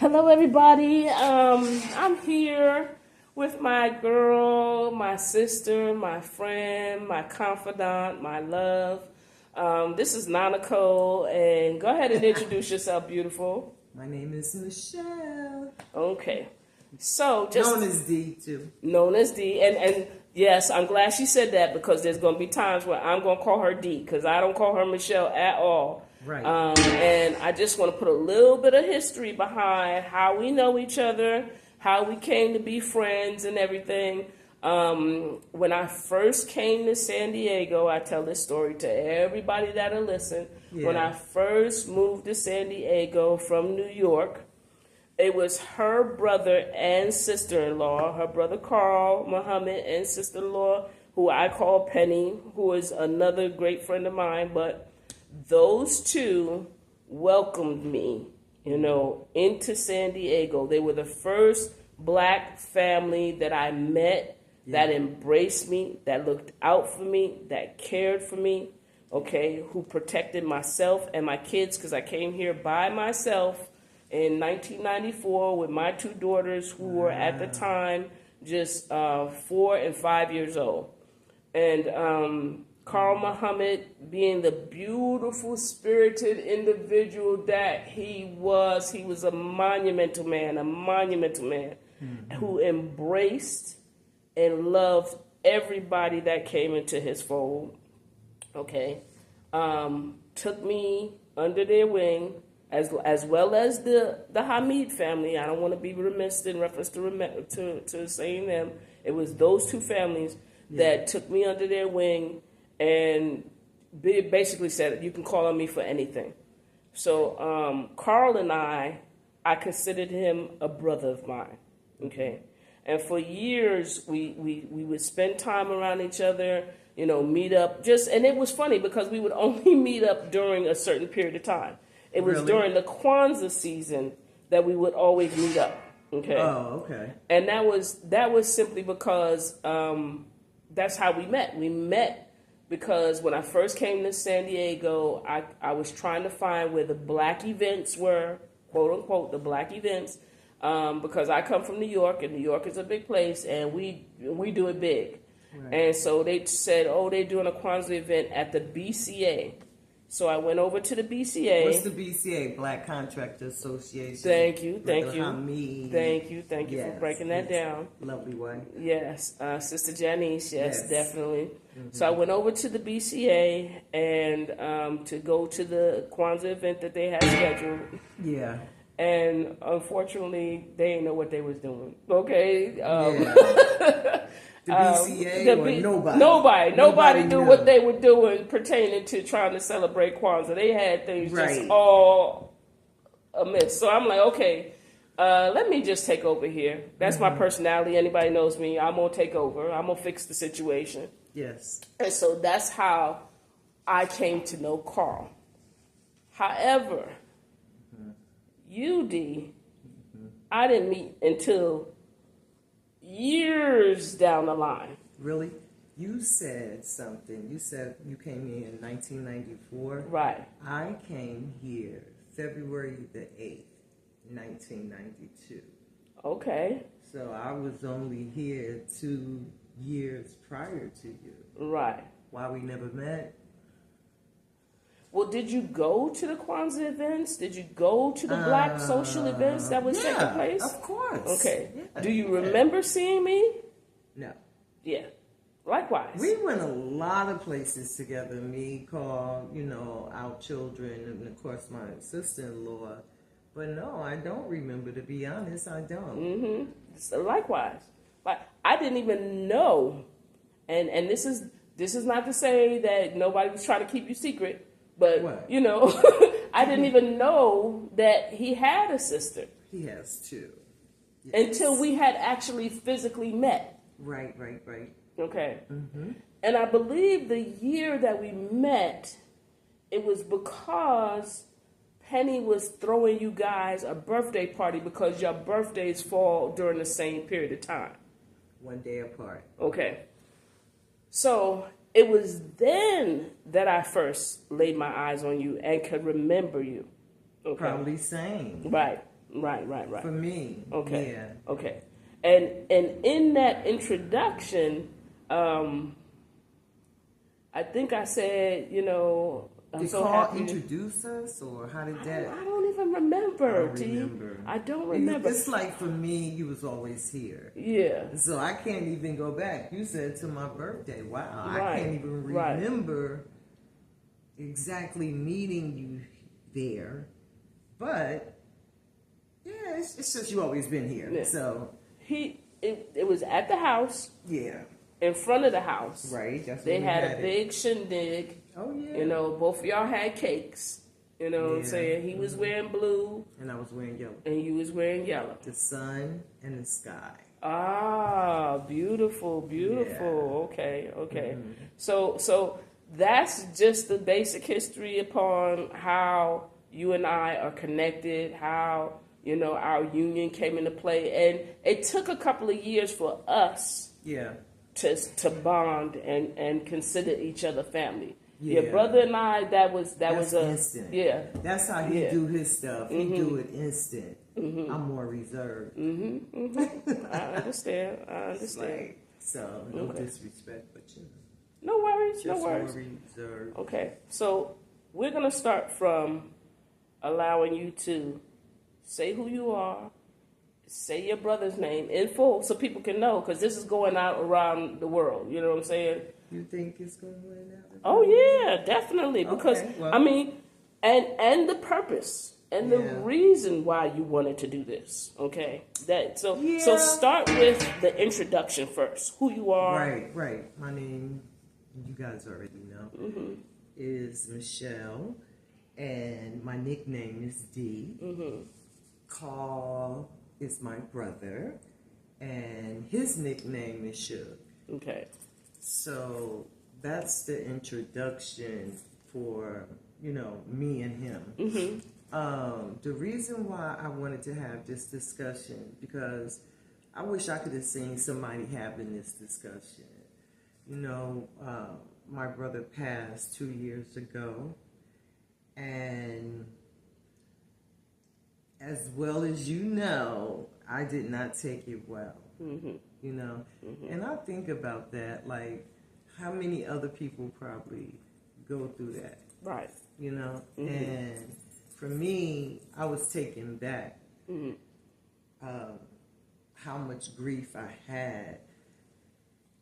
Hello, everybody. I'm here with my girl, my sister, my friend, my confidant, my love. This is Naa-Anorkor, and go ahead and introduce yourself, beautiful. My name is Michelle. Okay. So just known as D too. Known as D, and yes, I'm glad she said that because there's going to be times where I'm going to call her D because I don't call her Michelle at all. Right. And I just want to put a little bit of history behind how we know each other, how we came to be friends and everything. When I first came to San Diego, I tell this story to everybody that'll listen. Yeah. When I first moved to San Diego from New York, it was her brother and sister-in-law, her brother Carl Muhammad and sister-in-law, who I call Penny, who is another great friend of mine. But those two welcomed me, into San Diego. They were the first black family that I met that embraced me, that looked out for me, that cared for me, who protected myself and my kids because I came here by myself in 1994 with my two daughters who were at the time just 4 and 5 years old. And Carl Muhammad, being the beautiful, spirited individual that he was a monumental man, who embraced and loved everybody that came into his fold, took me under their wing, as well as the Hamid family. I don't want to be remiss in reference to saying them. It was those two families that took me under their wing and basically said, you can call on me for anything. So Carl and I considered him a brother of mine, And for years, we would spend time around each other, meet up. And it was funny because we would only meet up during a certain period of time. It was during the Kwanzaa season that we would always meet up. Okay. Oh, okay. And that was simply because that's how we met. We met because when I first came to San Diego, I was trying to find where the black events were, quote unquote, the black events, because I come from New York, and New York is a big place, and we do it big. Right. And so they said, they're doing a Kwanzaa event at the BCA. So I went over to the BCA. What's the BCA? Black Contractor Association. Thank you. Hamid. Thank you for breaking that down. Lovely one. Yes, Sister Janice. Yes, definitely. Mm-hmm. So I went over to the BCA and to go to the Kwanzaa event that they had scheduled. Yeah. And unfortunately, they didn't know what they was doing. Okay. The BCA or nobody knew what they were doing pertaining to trying to celebrate Kwanzaa. They had things just all amiss. So I'm like, okay, let me just take over here. That's my personality. Anybody knows me. I'm going to take over. I'm going to fix the situation. Yes. And so that's how I came to know Carl. However, I didn't meet until years down the line. Really? You said something. You said you came here in 1994. Right. I came here February the 8th, 1992. Okay. So I was only here 2 years prior to you. Right. Why we never met? Well, did you go to the Kwanzaa events? Did you go to the black social events that was taking place? Of course. Okay. Yeah, Do you remember seeing me? No. Yeah. Likewise. We went a lot of places together. Me, Carl, our children, and of course my sister-in-law. But no, I don't remember. To be honest, I don't. Mm-hmm. So likewise. Like I didn't even know, and this is not to say that nobody was trying to keep you secret. But, I didn't even know that he had a sister. He has two. Yes. Until we had actually physically met. Right. Okay. Mm-hmm. And I believe the year that we met, it was because Penny was throwing you guys a birthday party because your birthdays fall during the same period of time. 1 day apart. Okay. So it was then that I first laid my eyes on you and could remember you. Okay. Probably same. Right. Right, right, right. For me. Okay. Yeah. Okay. And in that introduction, I think I said, I'm Did so Carl happy. introduce us, or how did that? I don't even remember, I don't remember. I don't remember. It's like for me, you was always here. Yeah. So I can't even go back. You said to my birthday. Wow. Right, I can't even right. remember exactly meeting you there. But yeah, it's just you always been here. Yeah. So it was at the house, yeah. in front of the house. Right. That's They when we had had a big shindig. Oh yeah. Both of y'all had cakes. You know what I'm Yeah. saying? He was wearing blue And I was wearing yellow. and you was wearing yellow. The sun and the sky. Ah, beautiful, beautiful. Yeah. Okay. So that's just the basic history upon how you and I are connected, how, our union came into play. And it took a couple of years for us Yeah. to bond and consider each other family. Yeah. Your brother and I, that was instant. yeah. That's how he Yeah. do his stuff. He do it instant. I'm more reserved. I understand. Like, so no Okay. disrespect, but No worries, just no more worries. reserved. Okay, so we're gonna start from allowing you to say who you are, say your brother's name in full, so people can know, because this is going out around the world. You know what I'm saying? You think it's going to win out? Oh yeah, definitely. Because Okay, well. I mean, and the purpose and the Yeah. reason why you wanted to do this. Okay, so Yeah. start with the introduction first. Who you are. Right. My name, you guys already know, is Michelle, and my nickname is D. Carl is my brother, and his nickname is Suge. Okay. So that's the introduction for, me and him. The reason why I wanted to have this discussion, because I wish I could have seen somebody having this discussion. My brother passed 2 years ago, and as well as I did not take it well. And I think about that, like, how many other people probably go through that, Right. And for me, I was taken back how much grief I had,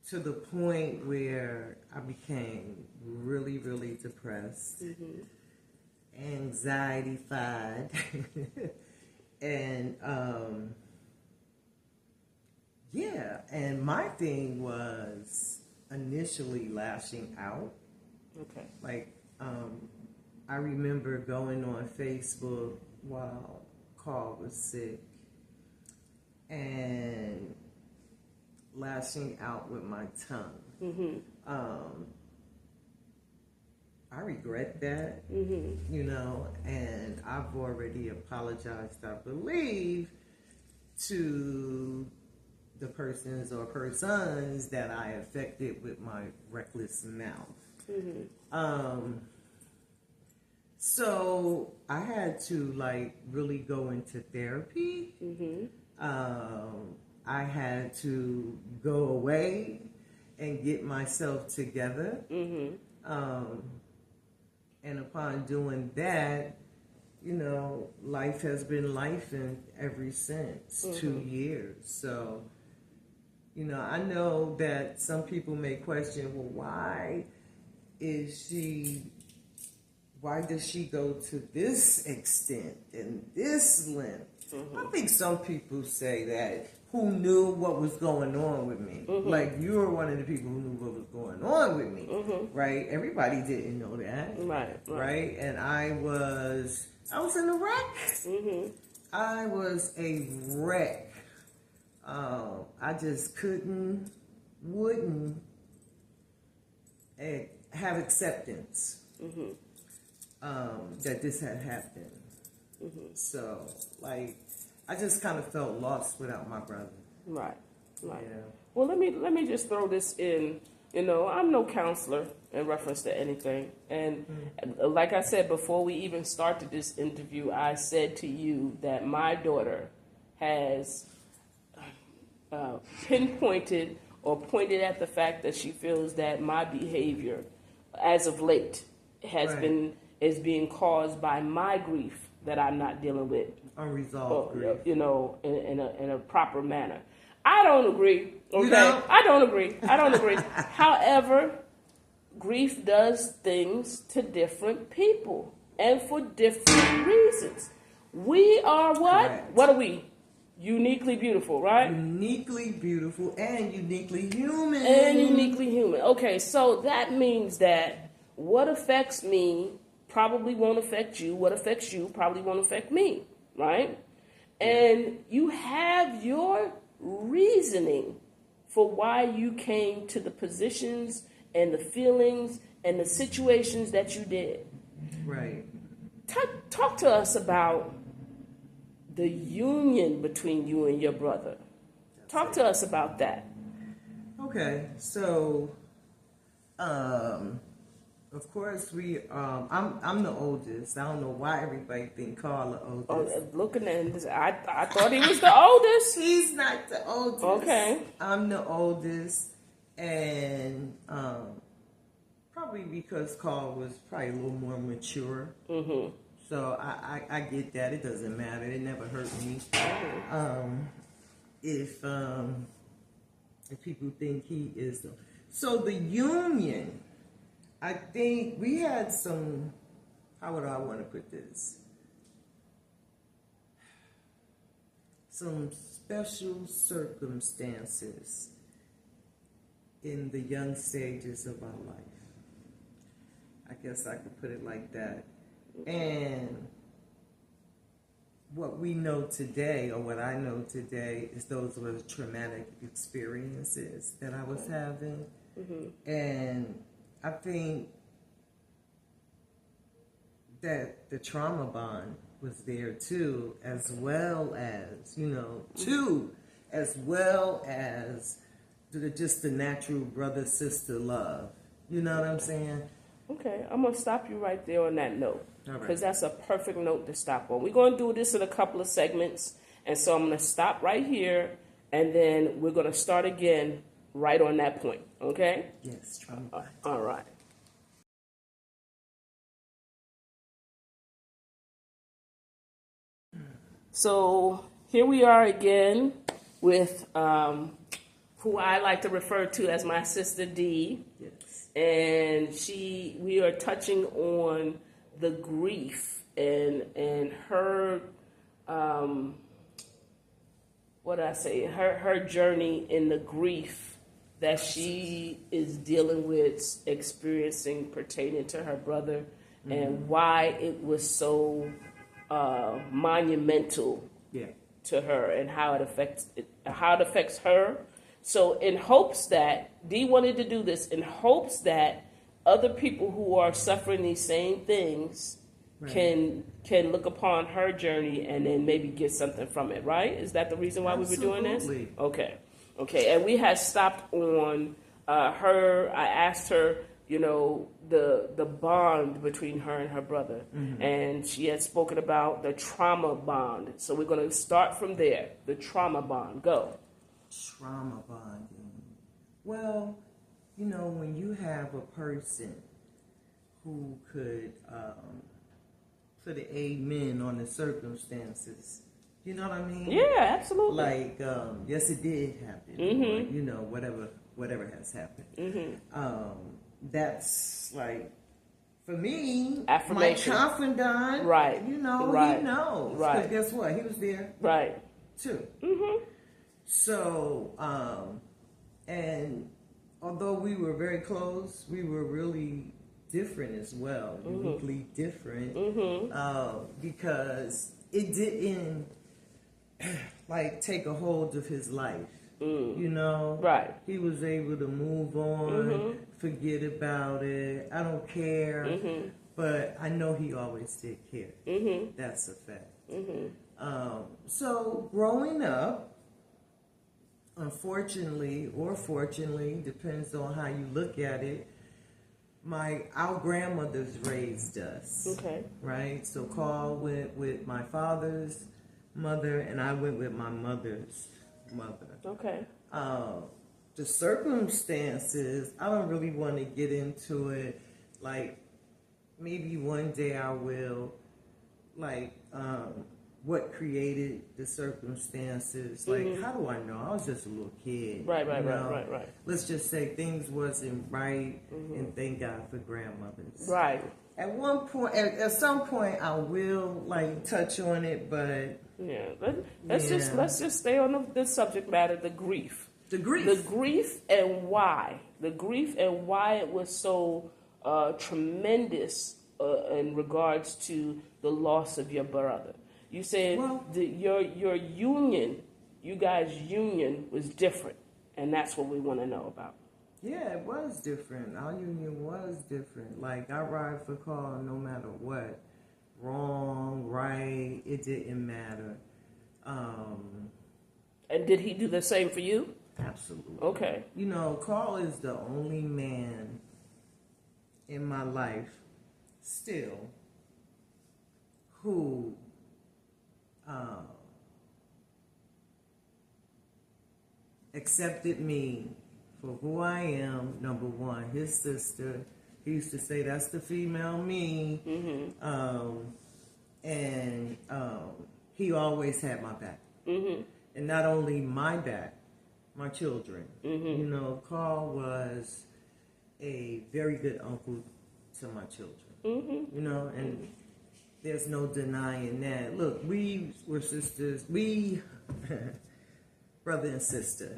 to the point where I became really, really depressed, anxiety-fied, and and my thing was initially lashing out. Okay. Like, I remember going on Facebook while Carl was sick and lashing out with my tongue. I regret that, and I've already apologized, I believe, to the persons or persons that I affected with my reckless mouth. So I had to, like, really go into therapy. I had to go away and get myself together. And upon doing that, life has been lifing ever since 2 years. So, I know that some people may question, well, why does she go to this extent and this length? I think some people say that who knew what was going on with me. Like, you were one of the people who knew what was going on with me, right? Everybody didn't know that, right? And I was in a wreck. I was a wreck. I just wouldn't have acceptance that this had happened. So, like, I just kind of felt lost without my brother. Right. Yeah. Well, let me just throw this in You know, I'm no counselor in reference to anything. And like I said, before we even started this interview, I said to you that my daughter has pinpointed or pointed at the fact that she feels that my behavior, as of late, is being caused by my grief that I'm not dealing with, Unresolved grief. you know, in a proper manner. I don't agree. Okay, You don't? I don't agree. However, grief does things to different people and for different reasons. We are what? Correct. What are we? Uniquely beautiful, right? Uniquely beautiful and uniquely human. Okay, so that means that what affects me probably won't affect you. What affects you probably won't affect me, right? And you have your reasoning for why you came to the positions and the feelings and the situations that you did. Right. Talk to us about the union between you and your brother. Talk to us about that. Okay, so, of course I'm the oldest. I don't know why everybody think Carl the oldest. Looking at this, I thought he was the oldest. He's not the oldest. Okay. I'm the oldest, and probably because Carl was probably a little more mature. Mm-hmm. So I get that. It doesn't matter. It never hurt me. If people think he is so the union, I think we had some, how would I want to put this? Some special circumstances in the young stages of our life. I guess I could put it like that. And what we know today, or what I know today, is those were the traumatic experiences that I was having. Mm-hmm. And I think that the trauma bond was there too, as well as, as well as just the natural brother-sister love. You know what I'm saying? Okay, I'm going to stop you right there on that note, because right. That's a perfect note to stop on. We're going to do this in a couple of segments, and so I'm going to stop right here, and then we're going to start again right on that point, okay? Yes, trauma. All right. So here we are again with who I like to refer to as my sister Dee. Yes. And we are touching on the grief and her, her journey in the grief that she is dealing with, experiencing pertaining to her brother, mm-hmm. and why it was so monumental to her, and how it affects her. So in hopes that, Dee wanted to do this in hopes that other people who are suffering these same things can look upon her journey and then maybe get something from it, right? Is that the reason why we were doing this? Okay. And we had stopped on her. I asked her, the bond between her and her brother. Mm-hmm. And she had spoken about the trauma bond. So we're going to start from there. The trauma bond. Go. Trauma bonding. Well, when you have a person who could put an amen on the circumstances, you know what I mean? Yeah, absolutely. Like, yes, it did happen. Mm-hmm. Or, whatever has happened. Mm-hmm. That's like, for me, affirmation. My confidant, right? He right. knows. Right. Because guess what? He was there, right? Too. Mm-hmm. So, and although we were very close, we were really different as well, mm-hmm. uniquely different, mm-hmm. Because it didn't take a hold of his life. Right. He was able to move on, mm-hmm. forget about it. I don't care, mm-hmm. but I know he always did care. Mm-hmm. That's a fact. Mm-hmm. So growing up, unfortunately or fortunately, depends on how you look at it, our grandmothers raised us. Okay. Right? So Carl went with my father's mother, and I went with my mother's mother. Okay. The circumstances, I don't really want to get into it. Like, maybe one day I will. Like, what created the circumstances? Like, how do I know? I was just a little kid. Right. Let's just say things wasn't right, and thank God for grandmothers. Right. At one point, at some point, I will like touch on it, but yeah. Let's just stay on the subject matter: the grief. The grief. The grief and why. The grief and why it was so tremendous in regards to the loss of your brother. You said your union, you guys' union was different, and that's what we want to know about. Yeah, it was different. Our union was different. Like, I ride for Carl no matter what. Wrong, right, it didn't matter. And did he do the same for you? Absolutely. Okay. You know, Carl is the only man in my life still who accepted me for who I am. Number one, his sister. He used to say, "That's the female me," and he always had my back, and not only my back, my children. You know, Carl was a very good uncle to my children. You know, and there's no denying that. Look, we were sisters. We, brother and sister.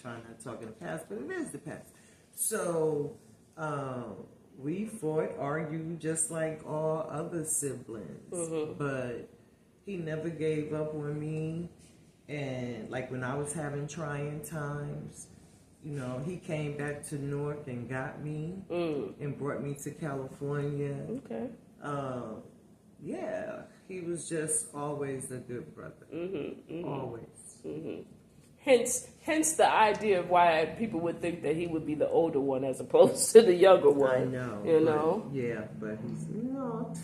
Trying not to talk in the past, but it is the past. So we fought, argued, just like all other siblings. But he never gave up on me. And like when I was having trying times, you know, he came back to Newark and got me and brought me to California. Okay. Yeah, he was just always a good brother. Always. Hence the idea of why people would think that he would be the older one as opposed to the younger one. I know. You know? Yeah, but he's not.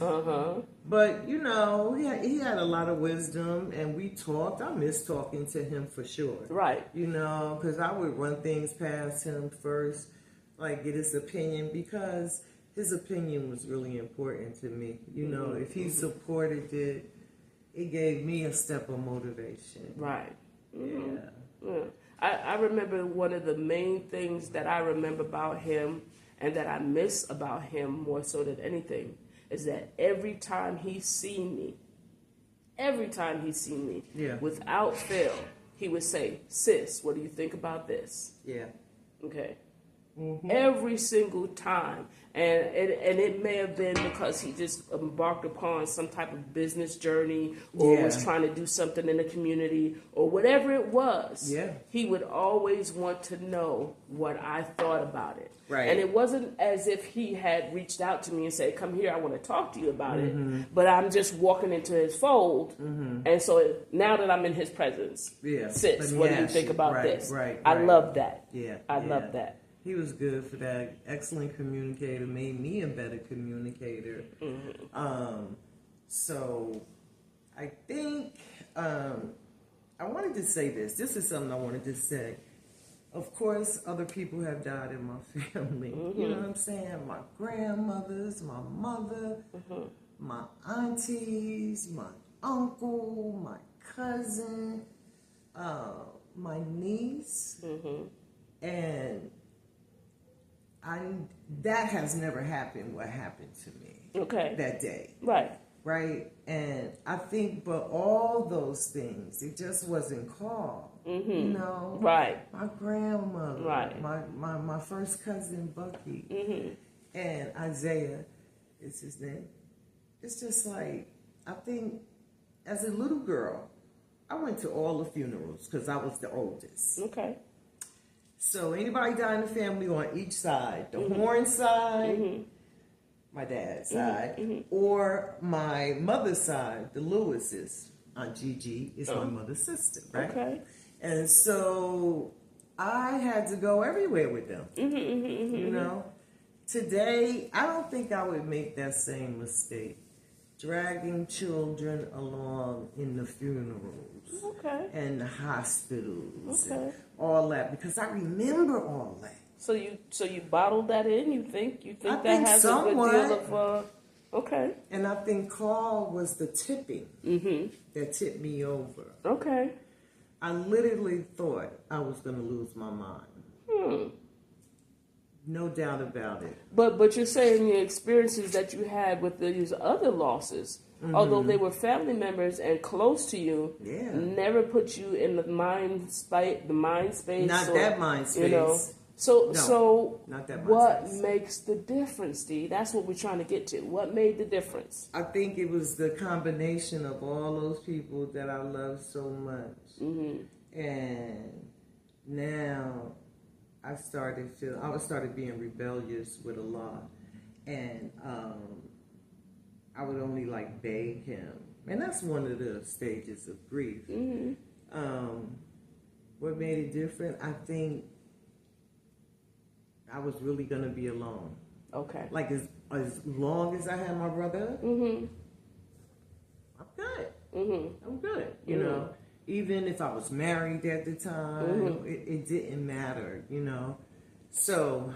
But, you know, he had a lot of wisdom, and we talked. I miss talking to him for sure. Right. You know, because I would run things past him first, like get his opinion, because his opinion was really important to me. You know, if he supported it, it gave me a step of motivation. Right. Yeah. I remember one of the main things that I remember about him and that I miss about him more so than anything is that every time he's seen me, without fail, he would say, "Sis, what do you think about this?" Yeah. Okay. Every single time. And it may have been because he just embarked upon some type of business journey or was trying to do something in the community or whatever it was. Yeah. He would always want to know what I thought about it. Right. And it wasn't as if he had reached out to me and said, "Come here, I want to talk to you about it." But I'm just walking into his fold. And so now that I'm in his presence, "Sis, what do you think about this?" Right. I love that. Yeah. I love that. He was good for that. Excellent communicator. Made me a better communicator. So I think I wanted to say this. This is something I wanted to say. Of course, other people have died in my family. You know what I'm saying? My grandmothers, my mother, my aunties, my uncle, my cousin, my niece, and that has never happened. What happened to me? Okay. That day. Right. And I think, but all those things, it just wasn't called. You know. Right. My grandmother. Right. My first cousin Bucky. And Isaiah is his name. It's just like, I think as a little girl, I went to all the funerals because I was the oldest. Okay. So anybody died in the family on each side, the Horn side, my dad's side, or my mother's side, the Lewis's, Aunt Gigi is my mother's sister, right? Okay. And so I had to go everywhere with them. You know, today I don't think I would make that same mistake, dragging children along in the funerals and the hospitals and all that, because I remember all that. So you bottled that in. You think I that think has somewhat, a good deal of okay. And I think Carl was the tipping that tipped me over. Okay. I literally thought I was going to lose my mind. No doubt about it. But you're saying your experiences that you had with these other losses, although they were family members and close to you, never put you in the mind space. Not that mind space. You know. So not that what space. makes the difference, Steve? That's what we're trying to get to. What made the difference? I think it was the combination of all those people that I love so much. And now I started being rebellious with a lot. And I would only like beg him. And that's one of the stages of grief. What made it different? I think I was really going to be alone. Okay. Like as long as I had my brother, I'm good. I'm good. You know, even if I was married at the time, it didn't matter, you know. So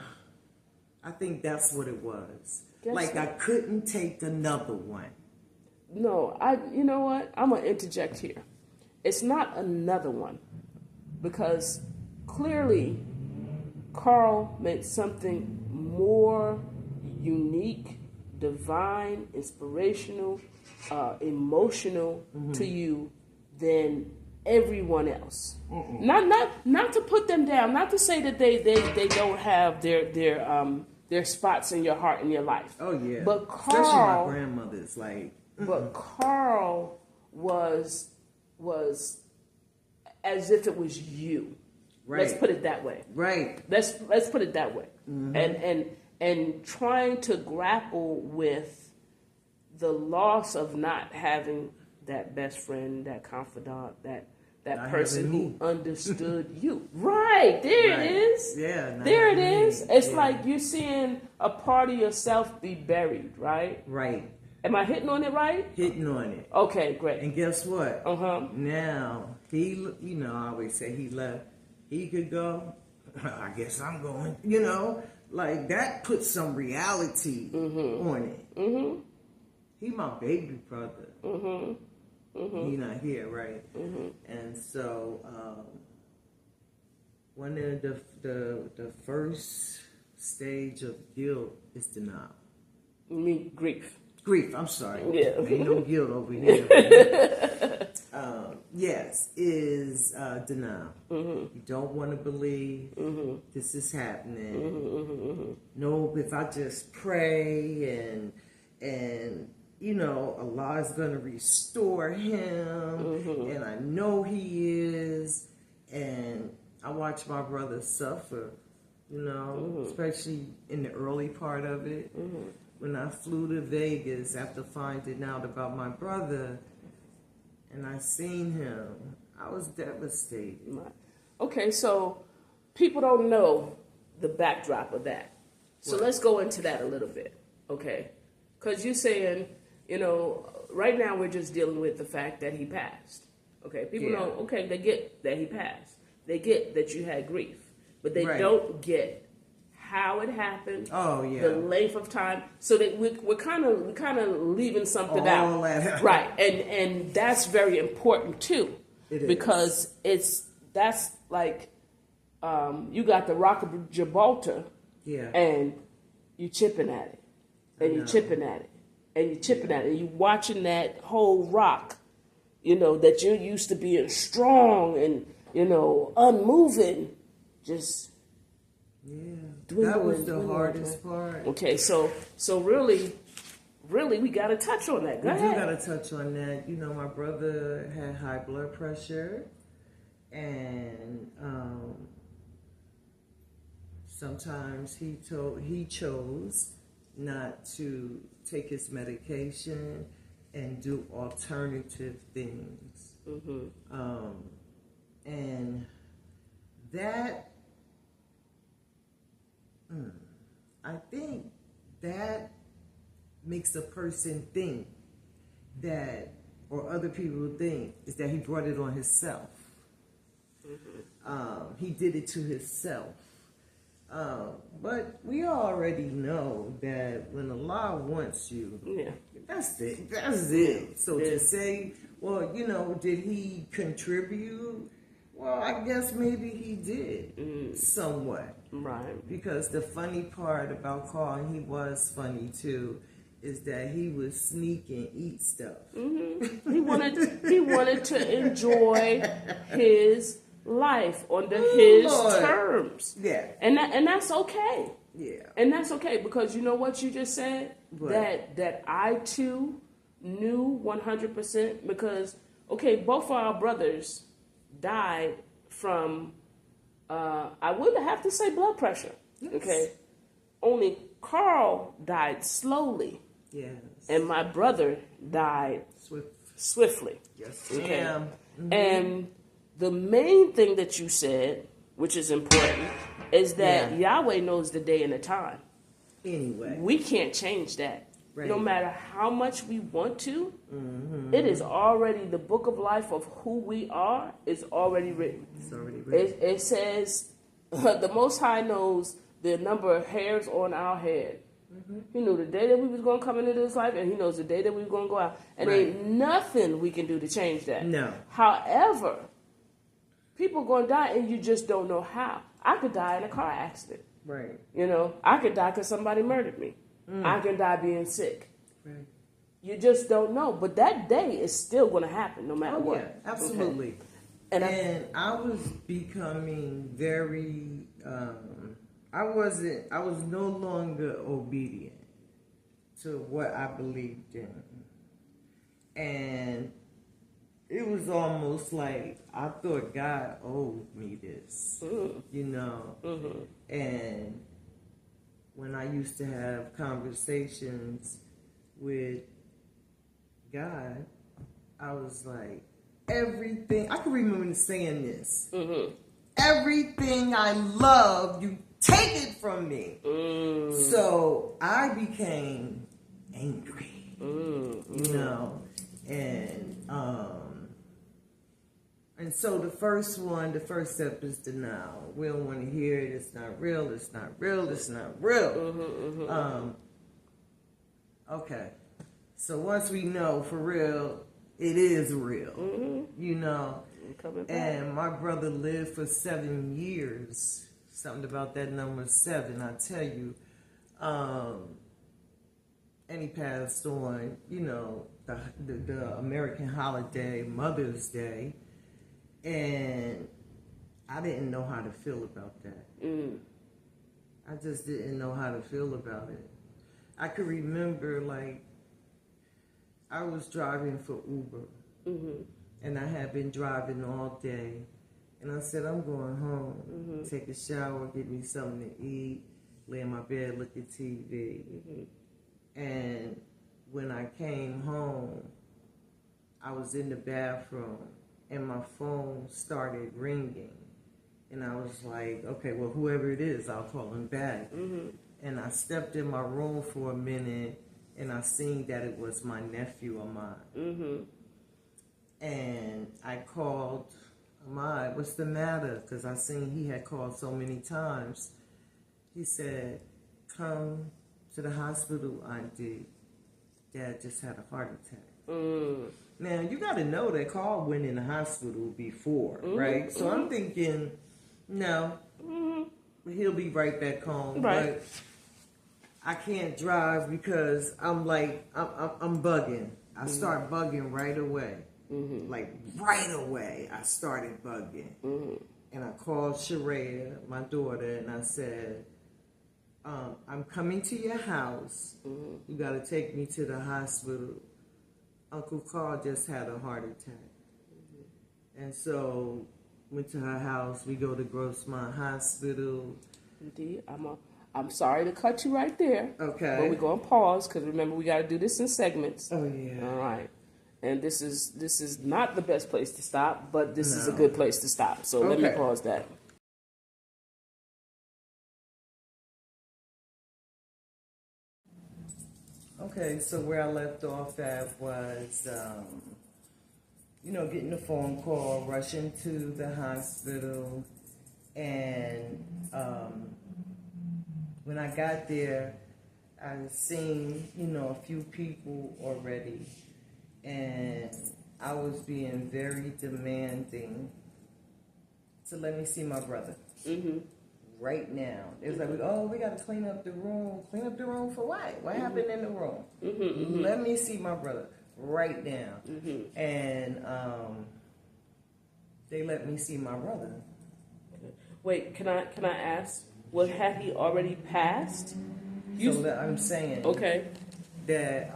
I think that's what it was. I couldn't take another one. No, you know what? I'm going to interject here. It's not another one, because clearly Carl meant something more unique, divine, inspirational, emotional to you than everyone else. Not to put them down, not to say that they don't have their spots in your heart and your life. Oh yeah. But Carl, especially my grandmother's like. But Carl was as if it was you. Right. Let's put it that way. Right. Let's put it that way. And trying to grapple with the loss of not having that best friend, that confidant, that person who understood you. Right. There it is. Yeah. There it is. It's like you're seeing a part of yourself be buried, right? Right. Am I hitting on it right? Hitting on it. Okay, great. And guess what? Now, I always say he left. He could go. I guess I'm going. You know, like that puts some reality on it. He my baby brother. He not here, right? And so one of the first stage of guilt is denial. You mean grief? Grief. I'm sorry. Yeah. Ain't no guilt over here. Yes, is denial. You don't want to believe this is happening. No, if I just pray and Allah is going to restore him, and I know He is, and I watch my brother suffer. Especially in the early part of it. When I flew to Vegas after finding out about my brother, and I seen him, I was devastated. Okay, so people don't know the backdrop of that. So let's go into that a little bit, okay? Because you're saying, right now we're just dealing with the fact that he passed. Okay, people know, okay, they get that he passed. They get that you had grief. But they don't get how it happened, the length of time, so that we're kind of leaving something out, right? And that's very important too, because that's like you got the Rock of Gibraltar, and you chipping at it, and you chipping at it, and you chipping at it, and you watching that whole rock, that you're used to being strong and unmoving, just. Yeah, that was the hardest part. Okay, so really, we got to touch on that. Go ahead. We do got to touch on that. My brother had high blood pressure, and sometimes he chose not to take his medication and do alternative things. And that, I think that makes a person think that, or other people think, is that he brought it on himself. He did it to himself. But we already know that when Allah wants you, that's it. That's it. So to say, well, did he contribute? Well, I guess maybe he did somewhat. Right. Because the funny part about Carl, he was funny too, is that he would sneak and eat stuff. He wanted to enjoy his life under his terms. Yeah. And that's okay. Yeah. And that's okay, because you know what you just said? What? That I too knew 100%, because both of our brothers died from I would have to say blood pressure. Yes. Okay. Only Carl died slowly. Yes. And my brother died swiftly. Yes. Okay. Mm-hmm. And the main thing that you said, which is important, is that Yahweh knows the day and the time. Anyway. We can't change that. Right. No matter how much we want to, it is already, the book of life of who we are is already written. It's already written. It says, the Most High knows the number of hairs on our head. He knew the day that we was going to come into this life, and he knows the day that we were going to go out. And ain't nothing we can do to change that. No. However, people going to die, and you just don't know how. I could die in a car accident. Right. I could die because somebody murdered me. I can die being sick. Right. You just don't know. But that day is still going to happen no matter what. Yeah, absolutely. Okay? And I was becoming very, I was no longer obedient to what I believed in. And it was almost like I thought God owed me this, And when I used to have conversations with God, I was like, everything, I can remember saying this, everything I love, you take it from me. So I became angry, and so the first step is denial. We don't want to hear it. It's not real. It's not real. It's not real. Okay. So once we know for real, it is real, And my brother lived for 7 years. Something about that number 7, I tell you. And he passed on, the American holiday, Mother's Day. And I didn't know how to feel about that. I just didn't know how to feel about it. I could remember, I was driving for Uber. And I had been driving all day. And I said, I'm going home, take a shower, get me something to eat, lay in my bed, look at TV. And when I came home, I was in the bathroom. And my phone started ringing. And I was like, okay, well, whoever it is, I'll call him back. And I stepped in my room for a minute, and I seen that it was my nephew, Ahmad. And I called Ahmad, what's the matter? Because I seen he had called so many times. He said, come to the hospital, Auntie. Dad just had a heart attack. Now, you got to know that Carl went in the hospital before, right? So I'm thinking, no, he'll be right back home. Right. But I can't drive because I'm bugging. I start bugging right away. Right away, I started bugging. And I called Sharaya, my daughter, and I said, I'm coming to your house. You got to take me to the hospital. Uncle Carl just had a heart attack. And so went to her house. We go to Grossmont Hospital. Indeed. I'm sorry to cut you right there. Okay. But we're going to pause because remember we got to do this in segments. Oh, yeah. All right. And this is not the best place to stop, but this is a No. good place to stop. So let me Okay. pause that. Okay, so where I left off at was, getting a phone call, rushing to the hospital, and when I got there, I had seen, a few people already, and I was being very demanding to let me see my brother. Mm-hmm. Right now. It was like, we got to clean up the room. Clean up the room for what? What happened in the room? Mm-hmm. Let me see my brother right now. Mm-hmm. And they let me see my brother. Wait, can I ask? Well, had he already passed? So I'm saying Okay. that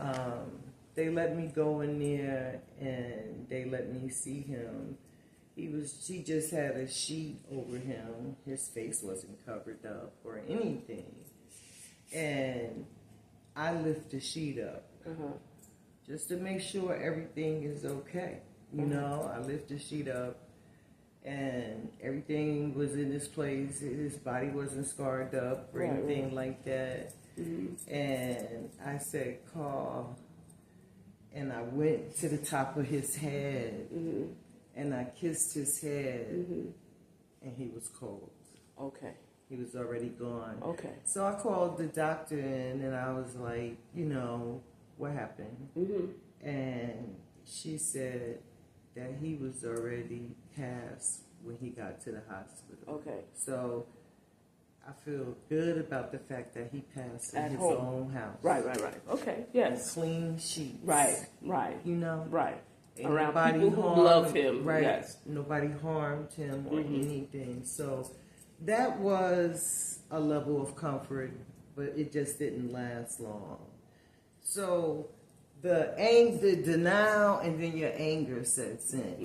they let me go in there and they let me see him. She just had a sheet over him. His face wasn't covered up or anything. And I lift the sheet up just to make sure everything is okay. I lift the sheet up and everything was in its place. His body wasn't scarred up or anything like that. Mm-hmm. And I said, call. And I went to the top of his head. Mm-hmm. And I kissed his head, and he was cold. Okay. He was already gone. Okay. So I called the doctor in, and I was like, what happened? Mm-hmm. And she said that he was already passed when he got to the hospital. Okay. So I feel good about the fact that he passed in At his home. own house. Right. Okay. Yes. Clean sheets. Right. Right. Around Nobody people who harmed, love him. right? Yes. Nobody harmed him or anything. So that was a level of comfort, but it just didn't last long. So the denial, and then your anger sets in,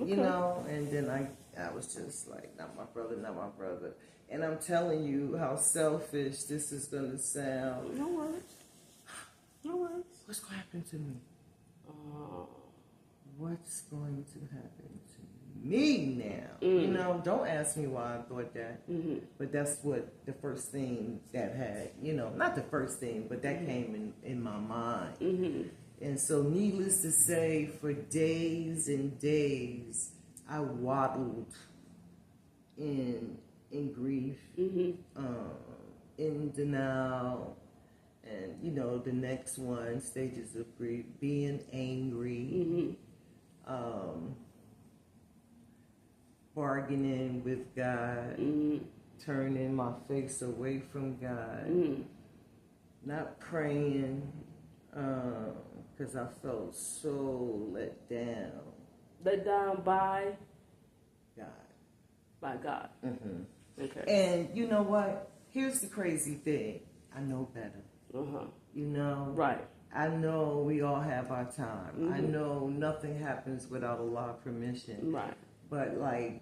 and then I was just like, not my brother. And I'm telling you how selfish this is going to sound. No worries. What's going to happen to me? What's going to happen to me now? Don't ask me why I thought that. Mm-hmm. But that's what the first thing that had, not the first thing, but that came in my mind. Mm-hmm. And so needless to say, for days and days, I waddled in grief, in denial, and, the next one, stages of grief, being angry, bargaining with God, turning my face away from God, not praying, because I felt so let down. Let down by God. By God. Mm-hmm. Okay. And you know what? Here's the crazy thing. I know better. Right. I know we all have our time. I know nothing happens without Allah's permission. Right. But I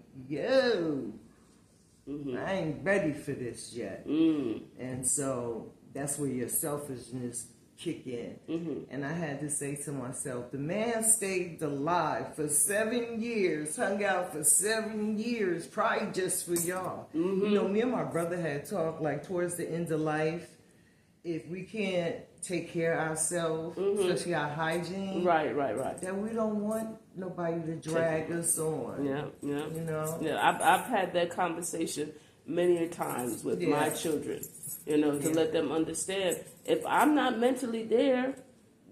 ain't ready for this yet. And so that's where your selfishness kick in. And I had to say to myself, the man stayed alive for 7 years, hung out for 7 years, probably just for y'all. Me and my brother had talked towards the end of life, if we can't take care of ourselves, especially our hygiene, right, that we don't want nobody to drag us on. Yeah. I've had that conversation many times with my children, to let them understand, if I'm not mentally there,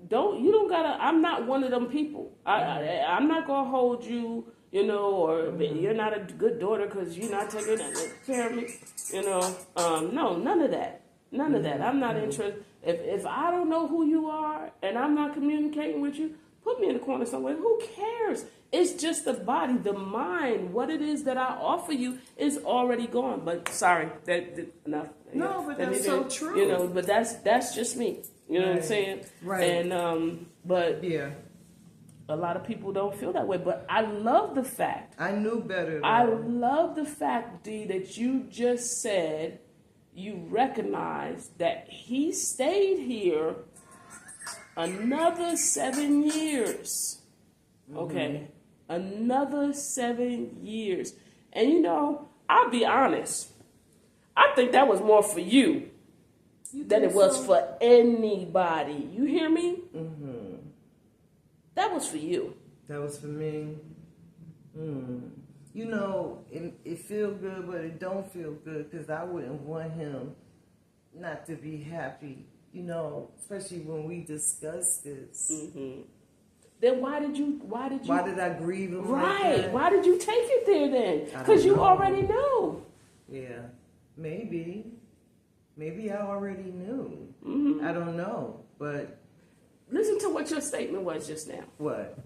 I'm not one of them people. I'm not gonna hold you, or you're not a good daughter because you're not taking care of me, no, none of that. I'm not interested. If I don't know who you are and I'm not communicating with you, put me in the corner somewhere. Who cares? It's just the body, the mind. What it is that I offer you is already gone. But sorry, enough. No, but that's so true. But that's just me. You know what I'm saying? Right. And but a lot of people don't feel that way. But I love the fact. I knew better. I love the fact, D, that you just said you recognize that he stayed here another 7 years. Okay, another 7 years, and you know, I'll be honest. I think that was more for you than it was for anybody. You hear me? Mm-hmm. That was for you. That was for me. You know, it feel good, but it don't feel good because I wouldn't want him not to be happy. You know, especially when we discuss this. Mm-hmm. Then why did you? Why did I grieve him? Right. Like that? Why did you take it there then? Because you already knew. Yeah, maybe I already knew. Mm-hmm. I don't know, but listen to what your statement was just now. What?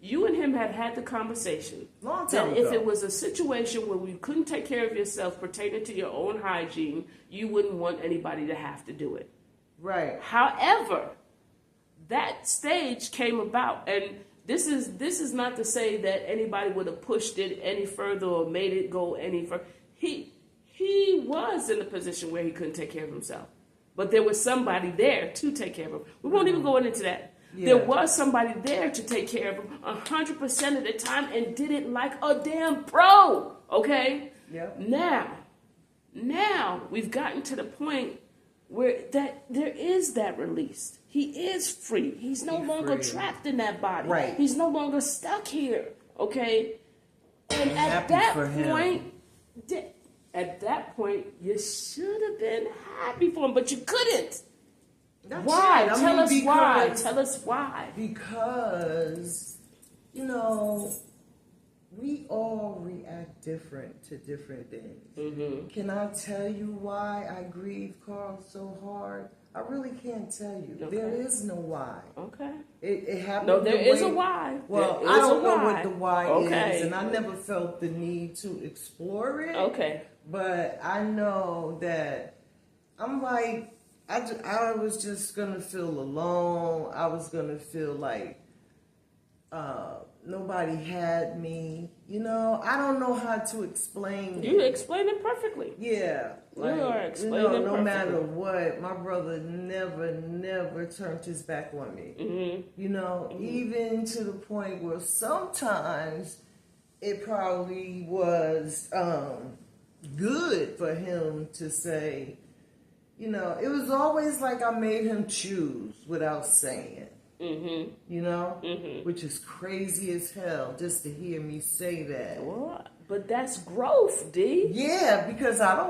You and him had the conversation Long time that ago. if it was a situation where you couldn't take care of yourself pertaining to your own hygiene, you wouldn't want anybody to have to do it. Right. However, that stage came about, and this is not to say that anybody would have pushed it any further or made it go any further. He was in a position where he couldn't take care of himself, but there was somebody there to take care of him. We won't even go into that. Yeah. There was somebody there to take care of him 100% of the time and did it like a damn pro. Okay. Yep. Now we've gotten to the point where that there is that release. He is free. He's no longer trapped in that body. Right. He's no longer stuck here. Okay. And at that point, you should have been happy for him, but you couldn't. Why? Tell us why. Tell us why. Because, you know, we all react different to different things. Mm-hmm. Can I tell you why I grieve Carl so hard? I really can't tell you. Okay. There is no why. Okay. It happened. No, there is a why. Well, I don't know what the why is, and I never felt the need to explore it. Okay. But I know that I'm like, I was just going to feel alone. I was going to feel like nobody had me. You know, I don't know how to explain You explained it perfectly. Yeah. Like, you are explaining it perfectly. No matter what, my brother never turned his back on me. Mm-hmm. You know, even to the point where sometimes it probably was good for him to say, you know, it was always like I made him choose without saying. Mm-hmm. You know? Mm-hmm. Which is crazy as hell just to hear me say that. What? But that's growth, D. Yeah, because I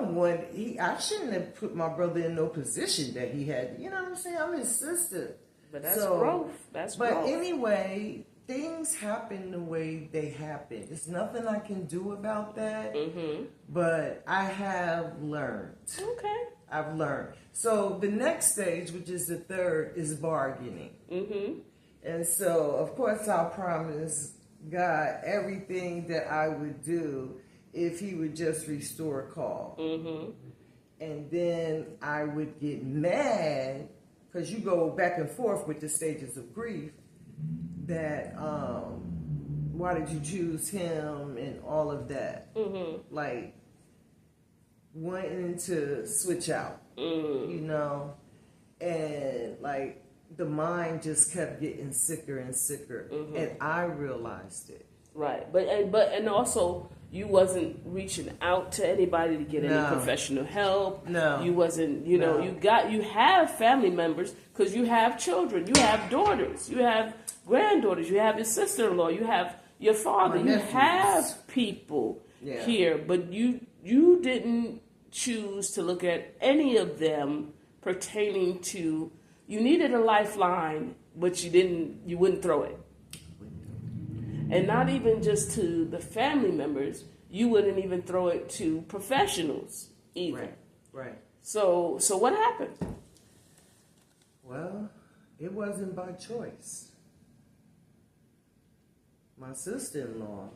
shouldn't have put my brother in no position that he had. You know what I'm saying? I'm his sister. But that's growth. That's growth. But anyway, things happen the way they happen. There's nothing I can do about that. Mm-hmm. But I have learned. Okay. I've learned. So the next stage, which is the third, is bargaining. Mm-hmm. And so, of course, I promised God everything that I would do if he would just restore Carl. Mm-hmm. And then I would get mad, because you go back and forth with the stages of grief, that why did you choose him and all of that. Mm-hmm. Like, wanting to switch out, you know, and like the mind just kept getting sicker and sicker, and I realized it. Right, but also you wasn't reaching out to anybody to get any professional help. No, you wasn't. You know, you have family members because you have children, you have daughters, you have granddaughters, you have your sister-in-law, you have your father, you have people here, but you didn't choose to look at any of them pertaining to, you needed a lifeline, but you wouldn't throw it. And not even just to the family members, you wouldn't even throw it to professionals either. Right. So what happened? Well, it wasn't by choice. My sister-in-law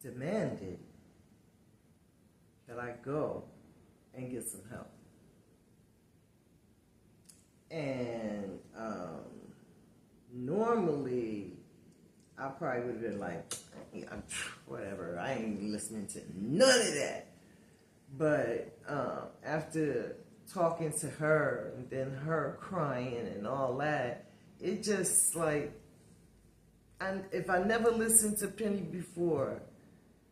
demanded that I go and get some help. And normally, I probably would have been like, whatever, I ain't listening to none of that. But after talking to her and then her crying and all that, it just like, and if I never listened to Penny before,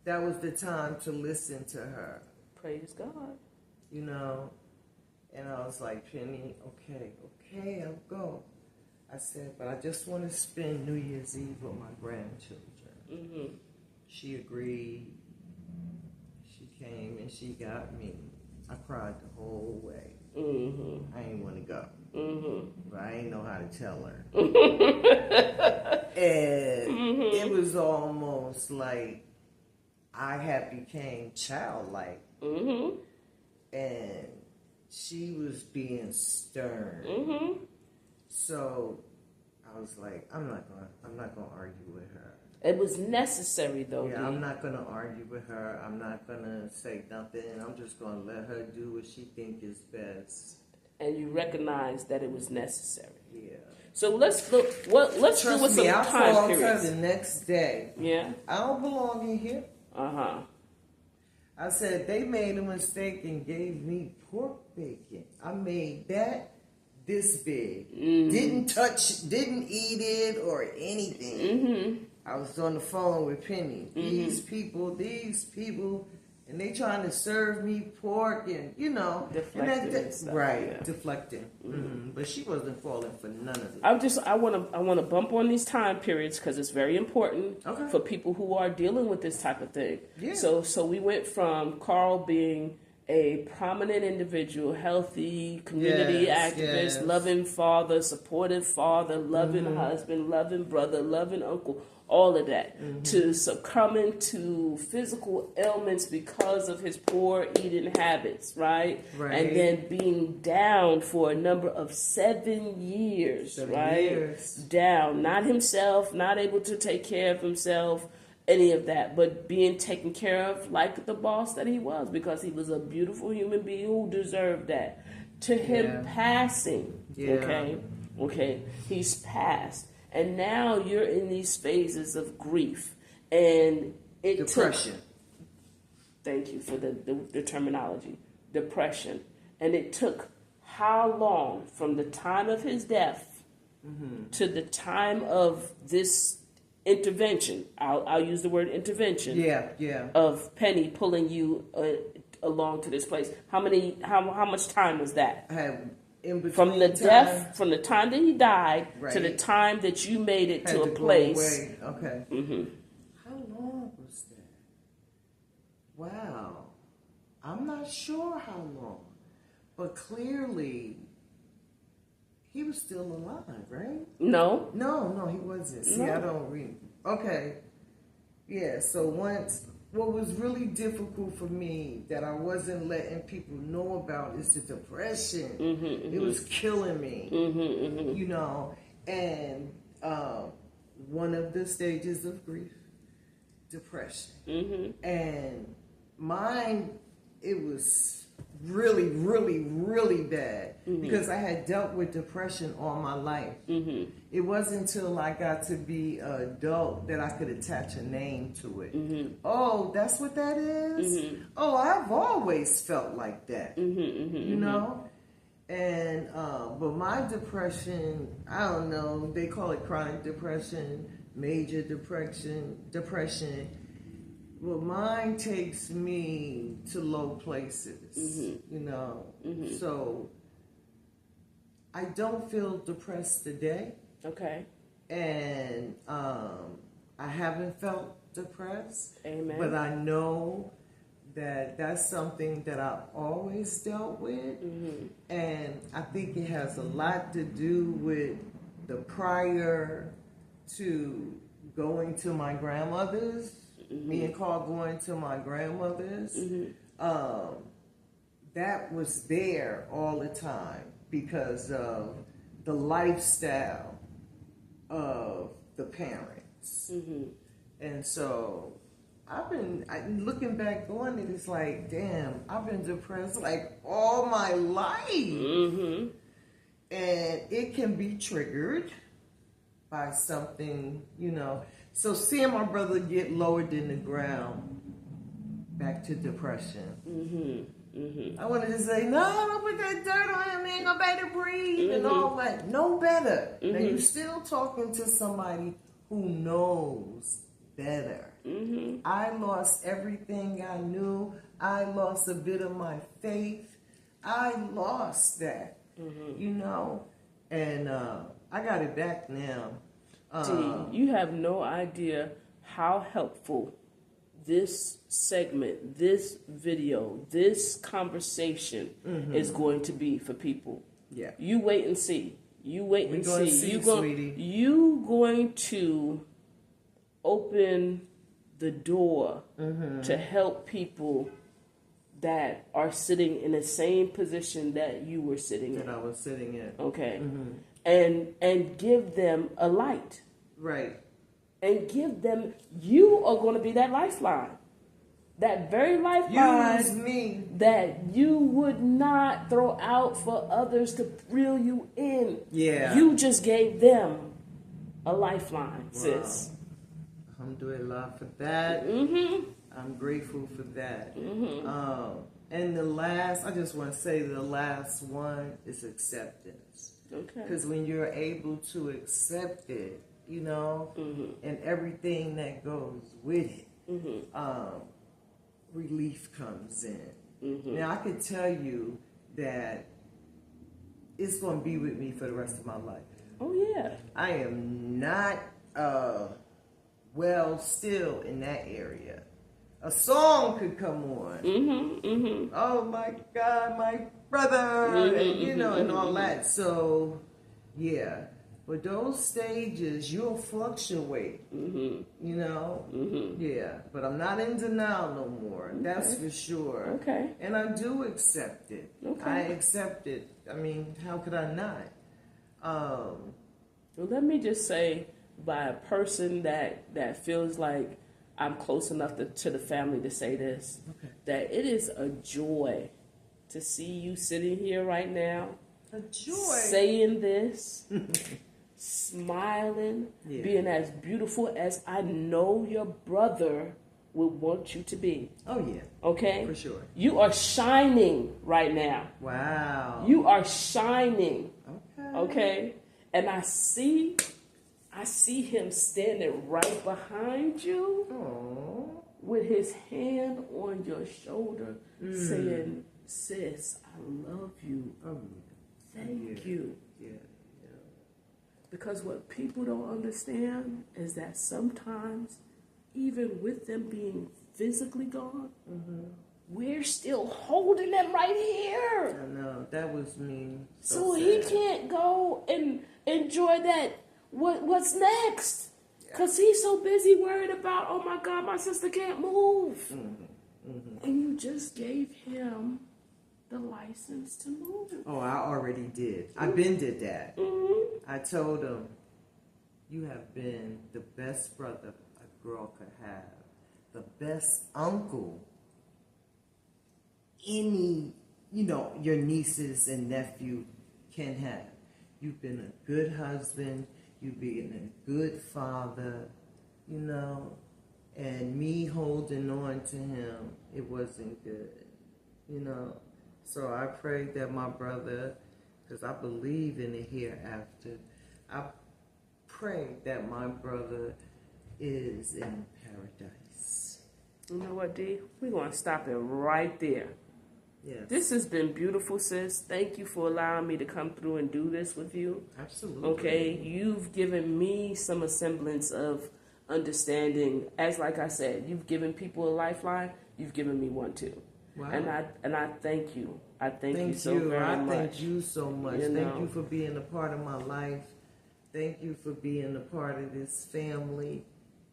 that was the time to listen to her. Praise God. You know, and I was like, Penny, okay, I'll go. I said, but I just want to spend New Year's Eve with my grandchildren. Mm-hmm. She agreed. She came and she got me. I cried the whole way. Mm-hmm. I ain't want to go. Mm-hmm. But I ain't know how to tell her. And it was almost like I had became childlike. Mm-hmm. And she was being stern. Mm-hmm. So I was like, I'm not gonna argue with her. It was necessary, though. Yeah, D. I'm not gonna argue with her. I'm not gonna say nothing. I'm just gonna let her do what she think is best. And you recognize that it was necessary. Yeah. So let's look. Let's do with some I time called her periods. the next day. Yeah. I don't belong in here. I said they made a mistake and gave me pork bacon. I made that this big. Didn't eat it or anything. I was on the phone with Penny. These people, and they trying to serve me pork and, you know. Deflecting and stuff, right, yeah. deflecting. But she wasn't falling for none of it. I want to bump on these time periods because it's very important for people who are dealing with this type of thing. Yeah. So we went from Carl being a prominent individual, healthy community activist, loving father, supportive father, loving husband, loving brother, loving uncle, all of that, to succumbing to physical ailments because of his poor eating habits, right? And then being down for a number of 7 years, 7 right? years. Down, not himself, not able to take care of himself, any of that, but being taken care of like the boss that he was, because he was a beautiful human being who deserved that. To him passing, okay, he's passed. And now you're in these phases of grief, and it depression. Thank you for the terminology, depression. And it took how long from the time of his death to the time of this intervention? I'll use the word intervention. Yeah. Of Penny pulling you along to this place. How much time was that? In between From the death, from the time that he died to the time that you made it to a place. Okay. How long was that? Wow. I'm not sure how long, but clearly he was still alive, right? No, he wasn't. See, I don't read. Okay. Yeah. So what was really difficult for me that I wasn't letting people know about is the depression. It was killing me, you know. And one of the stages of grief, depression. And mine, it was really, really, really bad because I had dealt with depression all my life. It wasn't until I got to be an adult that I could attach a name to it. Oh, that's what that is? Oh, I've always felt like that, you know? And, but my depression, I don't know, they call it chronic depression, major depression. Well, mine takes me to low places, you know. So I don't feel depressed today. Okay. And I haven't felt depressed. Amen. But I know that that's something that I've always dealt with. And I think it has a lot to do with the prior to going to my grandmother's. Me and Carl going to my grandmother's, that was there all the time because of the lifestyle of the parents. And so I've been looking back on it, it's like, damn, I've been depressed like all my life. And it can be triggered by something, you know. So seeing my brother get lowered in the ground, back to depression. I wanted to say, no, don't put that dirt on him, man, go back to breathe and all that. No better. Now you're still talking to somebody who knows better. I lost everything I knew. I lost a bit of my faith. I lost that, you know, and I got it back now. D, you have no idea how helpful this segment, this video, this conversation is going to be for people. Yeah. You wait and see. You wait and see. Sweetie. You going to open the door to help people that are sitting in the same position that you were sitting in. That I was sitting in. Okay. And give them a light. Right. And give them, you are going to be that lifeline. That very lifeline Use me. that you would not throw out for others to reel you in. Yeah. You just gave them a lifeline, sis. Alhamdulillah for that. I'm grateful for that. And the last, I just want to say the last one is acceptance. Okay. Because when you're able to accept it, you know, and everything that goes with it, relief comes in. Now, I can tell you that it's going to be with me for the rest of my life. Oh, yeah. I am not still in that area. A song could come on. Oh my God, my brother, and, you know, and all that. So, yeah. But those stages, you'll fluctuate, you know? Yeah. But I'm not in denial no more. That's for sure. Okay. And I do accept it. Okay. I accept it. I mean, how could I not? Well, let me just say, by a person that feels like I'm close enough to the family to say this, that it is a joy to see you sitting here right now, A joy. saying this, smiling, being as beautiful as I know your brother would want you to be. Oh, yeah. Okay? For sure. You are shining right now. Wow. You are shining. Okay. Okay? And I see him standing right behind you with his hand on your shoulder saying, sis, I love you. Thank you. Yeah. Because what people don't understand is that sometimes, even with them being physically gone, we're still holding them right here. I know. That was me. So he can't go and enjoy that. What's next? Because he's so busy worried about, oh my God, my sister can't move. And you just gave him the license to move. Oh, I already did. I been did that. I told him, you have been the best brother a girl could have. The best uncle any, you know, your nieces and nephew can have. You've been a good husband. You've been a good father, you know. And me holding on to him, it wasn't good, you know. So I prayed that my brother, because I believe in the hereafter, I pray that my brother is in paradise. You know what, D? We're going to stop it right there. Yes. This has been beautiful, sis. Thank you for allowing me to come through and do this with you. Absolutely. Okay, you've given me some semblance of understanding. As like I said, you've given people a lifeline. You've given me one too. Wow. And I thank you. I thank you so very much. Thank you so much. You know. Thank you for being a part of my life. Thank you for being a part of this family.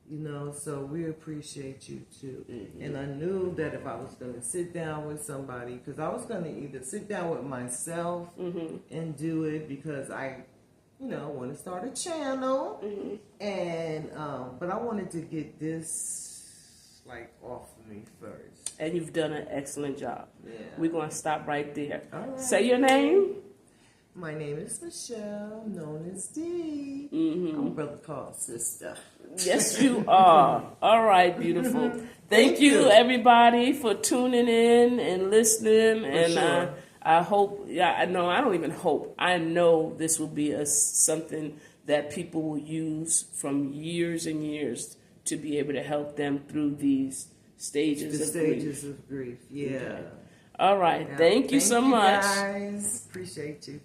You know, so we appreciate you too. Mm-hmm. And I knew that if I was going to sit down with somebody, because I was going to either sit down with myself and do it because I, you know, want to start a channel, and but I wanted to get this like off of me first. And you've done an excellent job. Yeah. We're going to stop right there. All right. Say your name. My name is Michelle, known as D. I'm brother called sister. Yes, you are. All right, beautiful. Thank you, everybody, for tuning in and listening. And sure. I hope, I don't even hope. I know this will be something that people will use from years and years to be able to help them through these stages of grief. of grief. Yeah. Okay. All right. Thank you so much. Guys. Appreciate you.